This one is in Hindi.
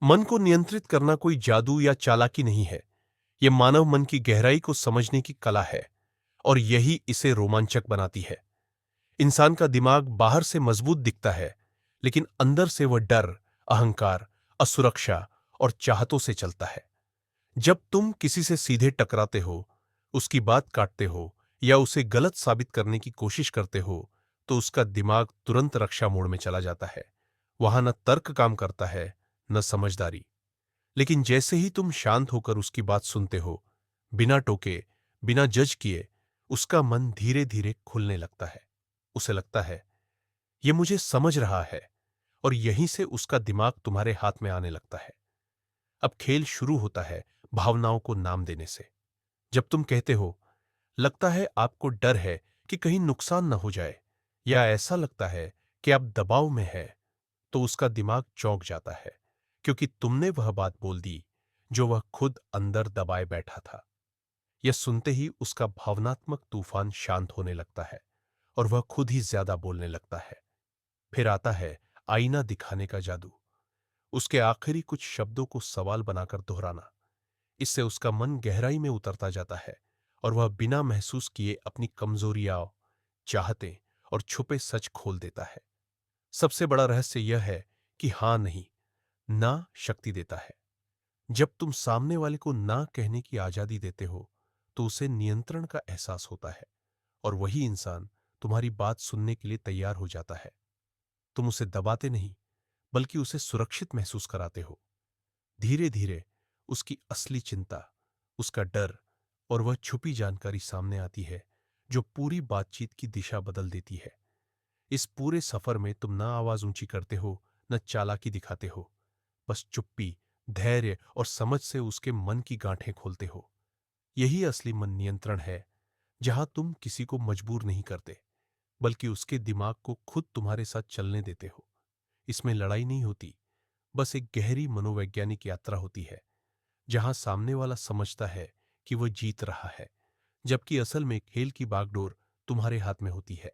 मन को नियंत्रित करना कोई जादू या चालाकी नहीं है। यह मानव मन की गहराई को समझने की कला है और यही इसे रोमांचक बनाती है। इंसान का दिमाग बाहर से मजबूत दिखता है, लेकिन अंदर से वह डर, अहंकार, असुरक्षा और चाहतों से चलता है। जब तुम किसी से सीधे टकराते हो, उसकी बात काटते हो या उसे गलत साबित करने की कोशिश करते हो, तो उसका दिमाग तुरंत रक्षा मोड में चला जाता है। वहां न तर्क काम करता है, न समझदारी। लेकिन जैसे ही तुम शांत होकर उसकी बात सुनते हो, बिना टोके, बिना जज किए, उसका मन धीरे धीरे खुलने लगता है। उसे लगता है ये मुझे समझ रहा है, और यहीं से उसका दिमाग तुम्हारे हाथ में आने लगता है। अब खेल शुरू होता है भावनाओं को नाम देने से। जब तुम कहते हो, लगता है आपको डर है कि कहीं नुकसान न हो जाए, या ऐसा लगता है कि आप दबाव में है, तो उसका दिमाग चौंक जाता है, क्योंकि तुमने वह बात बोल दी जो वह खुद अंदर दबाए बैठा था। यह सुनते ही उसका भावनात्मक तूफान शांत होने लगता है और वह खुद ही ज्यादा बोलने लगता है। फिर आता है आईना दिखाने का जादू। उसके आखिरी कुछ शब्दों को सवाल बनाकर दोहराना। इससे उसका मन गहराई में उतरता जाता है और वह बिना महसूस किए अपनी कमजोरियां, चाहते और छुपे सच खोल देता है। सबसे बड़ा रहस्य यह है कि हां नहीं, ना शक्ति देता है। जब तुम सामने वाले को ना कहने की आजादी देते हो, तो उसे नियंत्रण का एहसास होता है, और वही इंसान तुम्हारी बात सुनने के लिए तैयार हो जाता है। तुम उसे दबाते नहीं, बल्कि उसे सुरक्षित महसूस कराते हो। धीरे धीरे उसकी असली चिंता, उसका डर और वह छुपी जानकारी सामने आती है, जो पूरी बातचीत की दिशा बदल देती है। इस पूरे सफर में तुम ना आवाज ऊंची करते हो, न चालाकी दिखाते हो। बस चुप्पी, धैर्य और समझ से उसके मन की गांठें खोलते हो। यही असली मन नियंत्रण है, जहां तुम किसी को मजबूर नहीं करते, बल्कि उसके दिमाग को खुद तुम्हारे साथ चलने देते हो। इसमें लड़ाई नहीं होती, बस एक गहरी मनोवैज्ञानिक यात्रा होती है, जहां सामने वाला समझता है कि वह जीत रहा है, जबकि असल में खेल की बागडोर तुम्हारे हाथ में होती है।